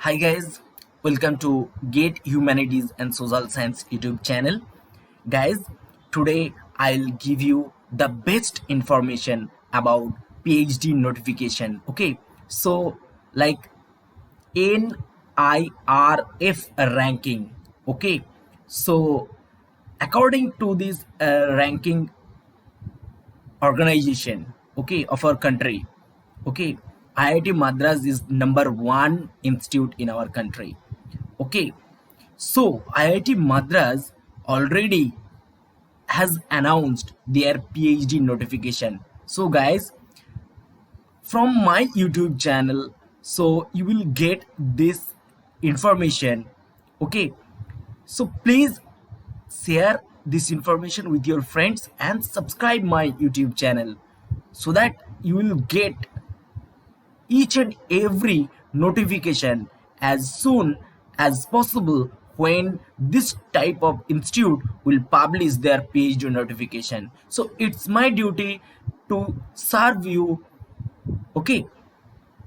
Hi guys, welcome to Gate Humanities and Social Science YouTube channel. Guys, today I'll give you the best information about PhD notification. Okay, so like NIRF ranking. Okay, so according to this ranking organization, okay, of our country, okay, IIT Madras is number one institute in our country. Okay, so IIT Madras already has announced their PhD notification. So guys, from my YouTube channel, so you will get this information. Okay, so please share this information with your friends and subscribe my YouTube channel so that you will get each and every notification as soon as possible when this type of institute will publish their PhD notification. So it's my duty to serve you. Okay,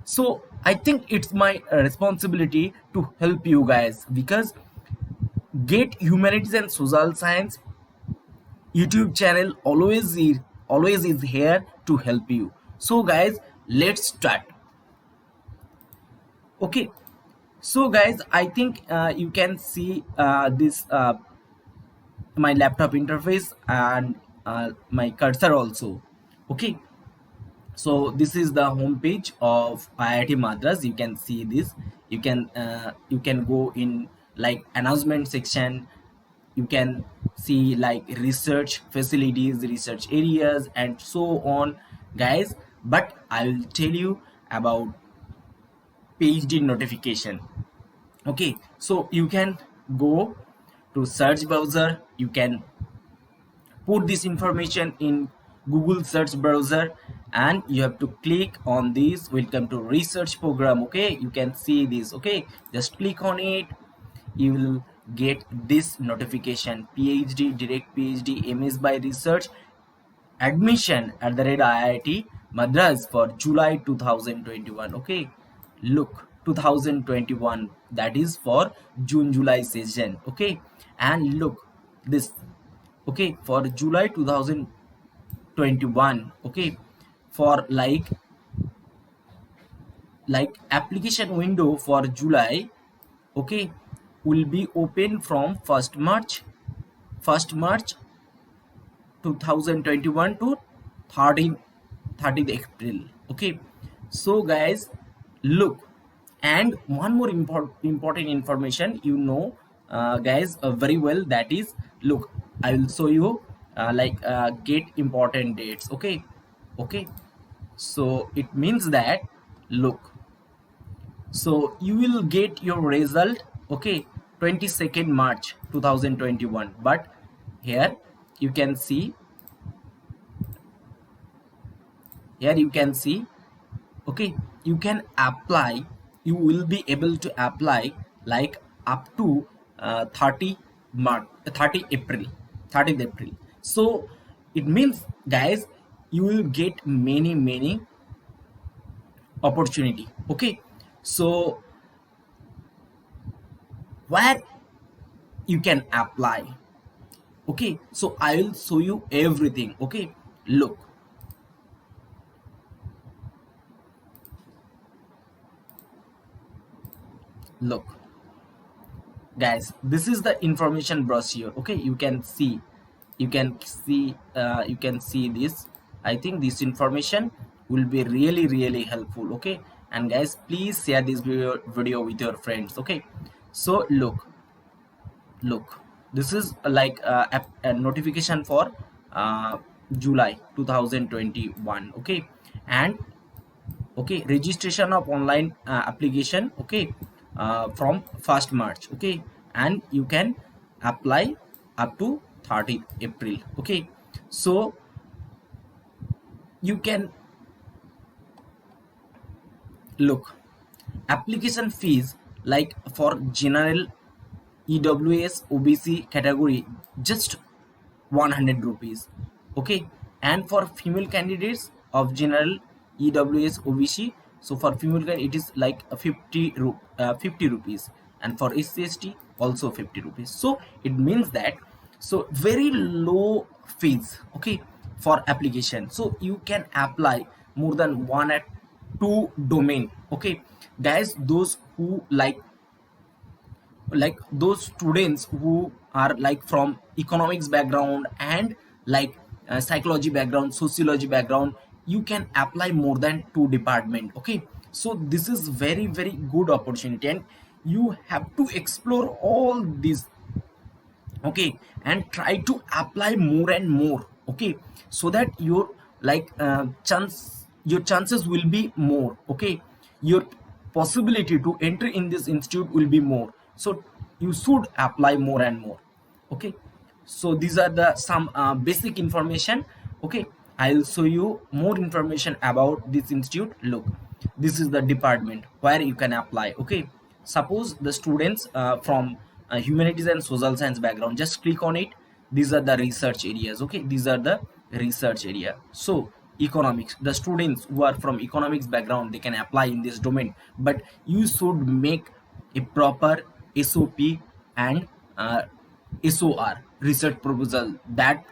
so I think it's my responsibility to help you guys because Get Humanities and Social Science YouTube channel always is here to help you. So guys, let's start. Okay, so guys, I think you can see this my laptop interface and my cursor also. Okay, so this is the home page of IIT Madras. You can see this. You can go in like announcement section. You can see like research facilities, research areas, and so on, guys. But I will tell you about PhD notification. Okay, so you can go to search browser. You can put this information in Google search browser and you have to click on this welcome to research program. Okay, you can see this. Okay, just click on it. You will get this notification: PhD, direct PhD, MS by research, admission at the red IIT Madras for July 2021. Okay, look, 2021, that is for June July session. Okay, and look this. Okay, for July 2021. Okay, for like application window for July, okay, will be open from 1st March 2021 to 30th April. Okay, so guys, look, and one more important information, guys, very well, that is, look, I will show you get important dates. Okay, okay, so it means that, look, so you will get your result, okay, 22nd March 2021. But here you can see, okay, you can apply, you will be able to apply like up to 30 March 30 April 30th April. So it means, guys, you will get many opportunity. Okay, so where you can apply. Okay, so I will show you everything. Okay, look, look, guys, this is the information brochure. Okay, you can see this. I think this information will be really helpful. Okay, and guys, please share this video with your friends. Okay, so look, this is like a notification for July 2021. Okay, and okay, registration of online application, okay, from 1st March. Okay, and you can apply up to 30th April. Okay, so you can look, application fees like for general EWS OBC category, just 100 rupees. Okay, and for female candidates of general EWS OBC, So for female candidate it is like a 50 rupees, and for SC/ST also 50 rupees. So it means that, so very low fees, okay, for application. So you can apply more than one at two domain, okay guys. Those who like those students who are like from economics background and like psychology background, sociology background, you can apply more than two department, okay. So this is very very good opportunity, and you have to explore all these, okay, and try to apply more and more, okay, so that your like your chances will be more, okay. Your possibility to enter in this institute will be more, so you should apply more and more, okay. So these are the some basic information, okay. I'll show you more information about this institute. Look, this is the department where you can apply, okay. Suppose the students from humanities and social science background, just click on it. These are the research areas, okay. These are the research area. So economics, the students who are from economics background, they can apply in this domain, but you should make a proper SOP and SOR, research proposal. That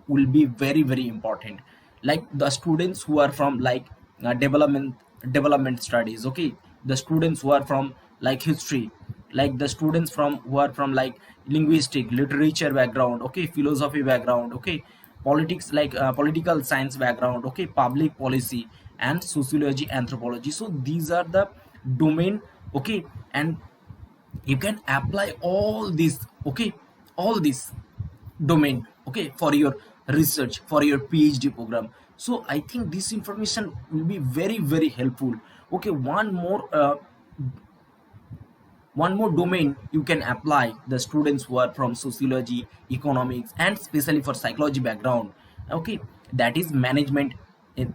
will be very very important. Like the students who are from like development studies, okay. The students who are from like history, like the students from who are from like linguistic literature background, okay, philosophy background, okay, politics like political science background, okay, public policy and sociology, anthropology. So these are the domain, okay, and you can apply all these, okay, all this domain, okay, for your research, for your PhD program. So I think this information will be very very helpful, okay. One more domain you can apply, the students who are from sociology, economics and especially for psychology background, okay, that is management,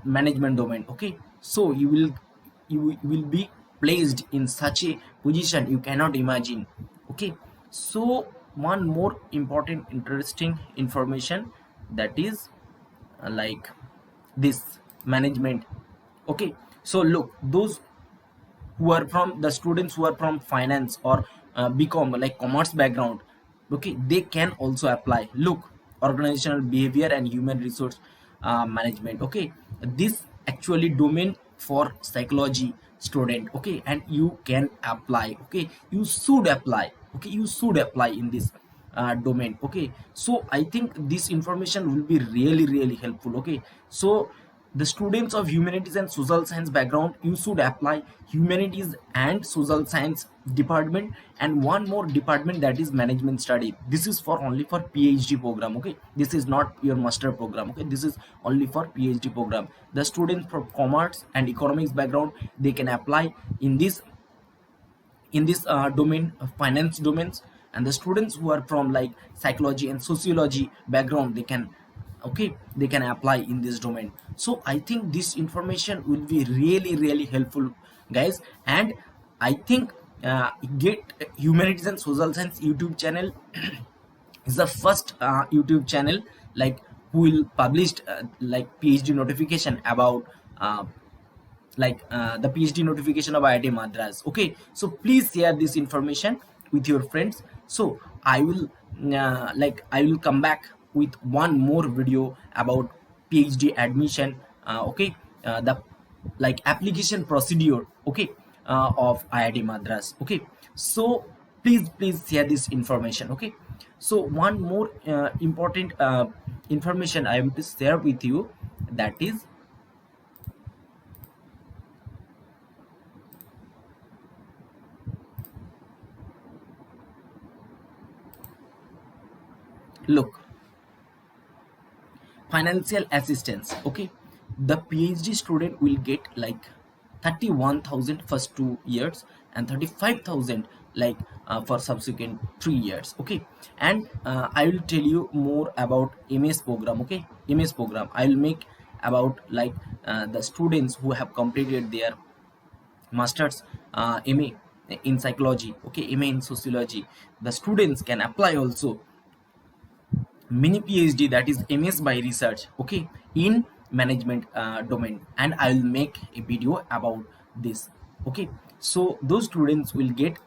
management domain, okay. So you will be placed in such a position you cannot imagine, okay. So one more important interesting information, that is like this management, okay. So look, those who are from the students who are from finance or BCom like commerce background, okay, they can also apply. Look, organizational behavior and human resource management, okay. This actually domain for psychology student, okay, and you can apply, okay. You should apply, okay, you should apply in this domain, okay. So I think this information will be really really helpful, okay. So the students of humanities and social science background, you should apply humanities and social science department, and one more department, that is management study. This is for only for PhD program, okay. This is not your master program, okay. This is only for PhD program. The students from commerce and economics background, they can apply in this domain of finance domains, and the students who are from like psychology and sociology background, they can, okay, they can apply in this domain. So I think this information will be really really helpful, guys. And I think get humanities and social science YouTube channel is the first YouTube channel like who will publish like PhD notification about the PhD notification of IIT Madras, okay. So please share this information with your friends. So I will I will come back with one more video about PhD admission, okay, the like application procedure, okay, of IIT Madras, okay. So please share this information, okay. So one more important information I am to share with you, that is, look, financial assistance, okay. The PhD student will get like 31,000 first 2 years and 35,000 like for subsequent 3 years, okay. And I will tell you more about MS program, okay. MS program I will make about like the students who have completed their masters MA in psychology, okay, MA in sociology. The students can apply also mini PhD, that is MS by research, okay, in management domain, and I will make a video about this. Okay, so those students will get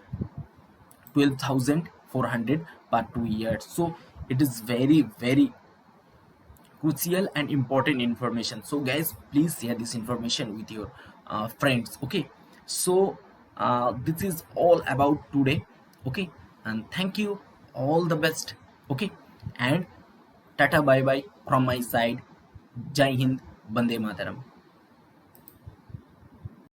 12,400 per 2 years. So it is very very crucial and important information. So guys, please share this information with your friends. Okay, so this is all about today. Okay, and thank you, all the best. Okay, and tata bye bye from my side. Jai Hind, Bande Mataram.